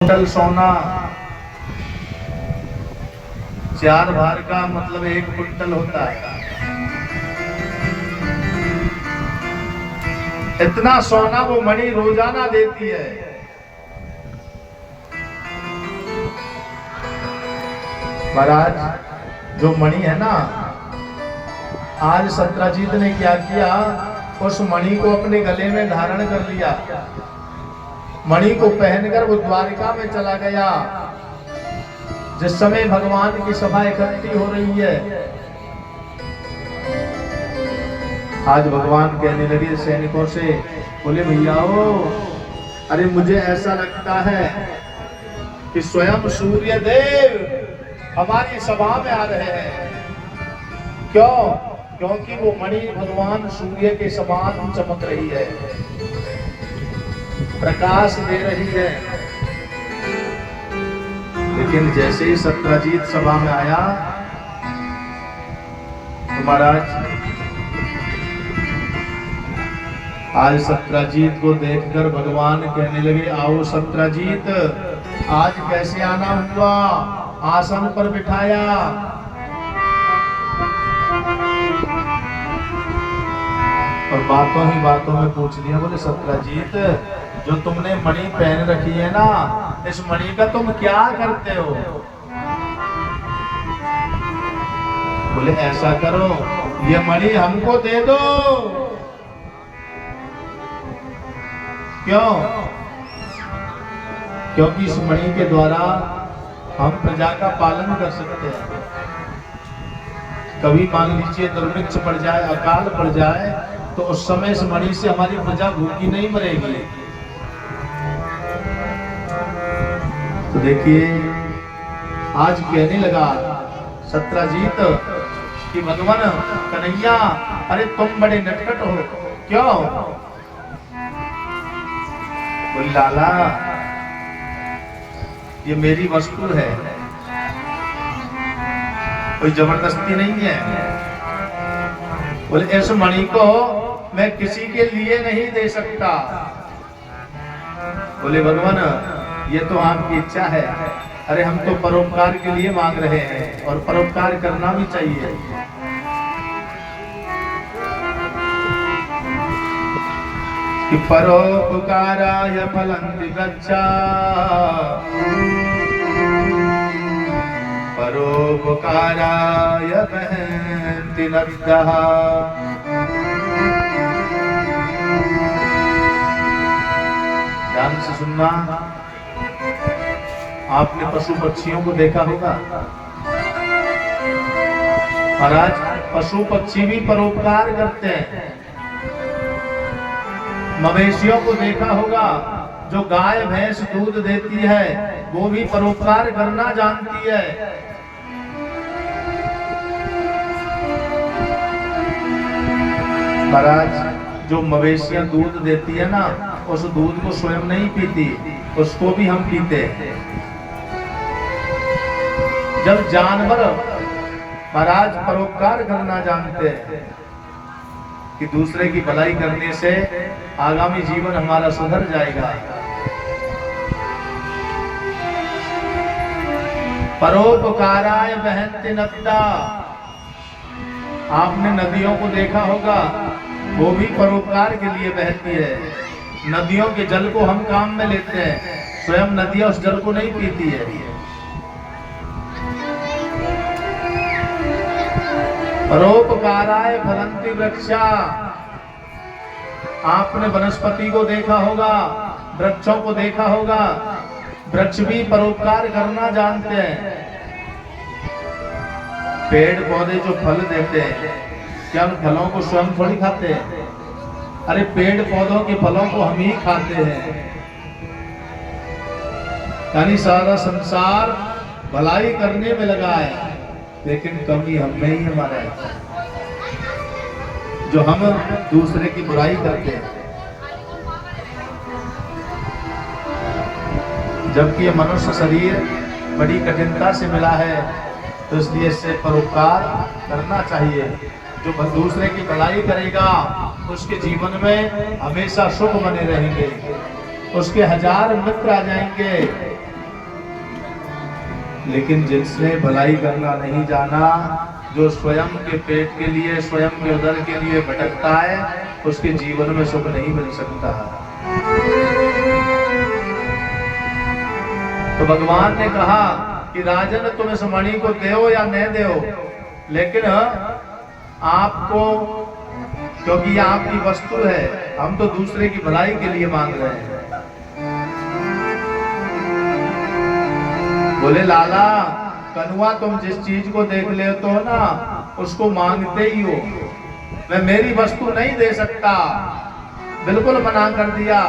Quintal सोना, 4 भार का मतलब 1 कुंटल होता है। इतना सोना वो मणि रोजाना देती है। महाराज जो मणि है ना, आज सत्राजीत ने क्या किया, उस मणि को अपने गले में धारण कर लिया। मणि को पहनकर वो द्वारिका में चला गया। जिस समय भगवान की सभा इकट्ठी हो रही है, आज भगवान कहने लगे सैनिकों से, बोले भैया हो, अरे मुझे ऐसा लगता है कि स्वयं सूर्य देव हमारी सभा में आ रहे हैं। क्यों? क्योंकि वो मणि भगवान सूर्य के समान चमक रही है, प्रकाश दे रही है। लेकिन जैसे ही सत्राजीत सभा में आया तो महाराज आज सत्राजीत को देखकर भगवान कहने लगे, आओ सत्राजीत, आज कैसे आना हुआ? आसन पर बिठाया। और बातों ही बातों में पूछ लिया, बोले सत्राजीत, जो तुमने मणि पहन रखी है ना, इस मणि का तुम क्या करते हो? बोले ऐसा करो, ये मणि हमको दे दो। क्यों? क्योंकि इस मणि के द्वारा हम प्रजा का पालन कर सकते हैं। कभी मान लीजिए दुर्भिक्ष पड़ जाए, अकाल पड़ जाए, तो उस समय इस मणि से हमारी प्रजा भूखी नहीं मरेगी। तो देखिए आज कहने लगा सत्राजीत कि भगवान कन्हैया, अरे तुम बड़े नटखट हो। क्यों? बोले लाला, ये मेरी वस्तु है, कोई जबरदस्ती नहीं है। बोले इस मणि को मैं किसी के लिए नहीं दे सकता। बोले भगवान, ये तो आपकी इच्छा है। अरे हम तो परोपकार के लिए मांग रहे हैं, और परोपकार करना भी चाहिए। कि परोपकाराय फलन्ति वृक्षा, परोपकाराय वहन्ति नद्यः। ध्यान से सुनना। आपने पशु पक्षियों को देखा होगा। महाराज पशु पक्षी भी परोपकार करते हैं। मवेशियों को देखा होगा, जो गाय भैंस दूध देती है, वो भी परोपकार करना जानती है। महाराज जो मवेशियां दूध देती है ना, उस दूध को स्वयं नहीं पीती, उसको भी हम पीते हैं। जब जानवर महाराज परोपकार करना जानते हैं कि दूसरे की भलाई करने से आगामी जीवन हमारा सुधर जाएगा। परोपकाराय वहन्ति नद्या। आपने नदियों को देखा होगा, वो भी परोपकार के लिए बहती है। नदियों के जल को हम काम में लेते हैं, स्वयं नदियां उस जल को नहीं पीती है। परोपकाराय फलन्ति वृक्षा। आपने वनस्पति को देखा होगा, वृक्षों को देखा होगा, वृक्ष भी परोपकार करना जानते हैं। पेड़ पौधे जो फल देते हैं, क्या उन फलों को स्वयं थोड़ी खाते हैं? अरे पेड़ पौधों के फलों को हम ही खाते हैं। यानी सारा संसार भलाई करने में लगा है, लेकिन कमी हम में ही हमारा है, जो हम दूसरे की बुराई करते हैं। जबकि ये मनुष्य शरीर बड़ी कठिनता से मिला है, तो इसलिए इससे परोपकार करना चाहिए। जो दूसरे की भलाई करेगा, उसके जीवन में हमेशा सुख बने रहेंगे, उसके 1000 मित्र आ जाएंगे, लेकिन जिसने भलाई करना नहीं जाना, जो स्वयं के पेट के लिए, स्वयं के उदर के लिए भटकता है, उसके जीवन में सुख नहीं मिल सकता। तो भगवान ने कहा कि राजन तुम इस मणि को दो या न दो, लेकिन आपको, क्योंकि ये आपकी वस्तु है, हम तो दूसरे की भलाई के लिए मांग रहे हैं। बोले लाला कनुआ, तुम जिस चीज को देख लेते हो ना, उसको मांगते ही हो, मैं मेरी वस्तु नहीं दे सकता। बिल्कुल मना कर दिया।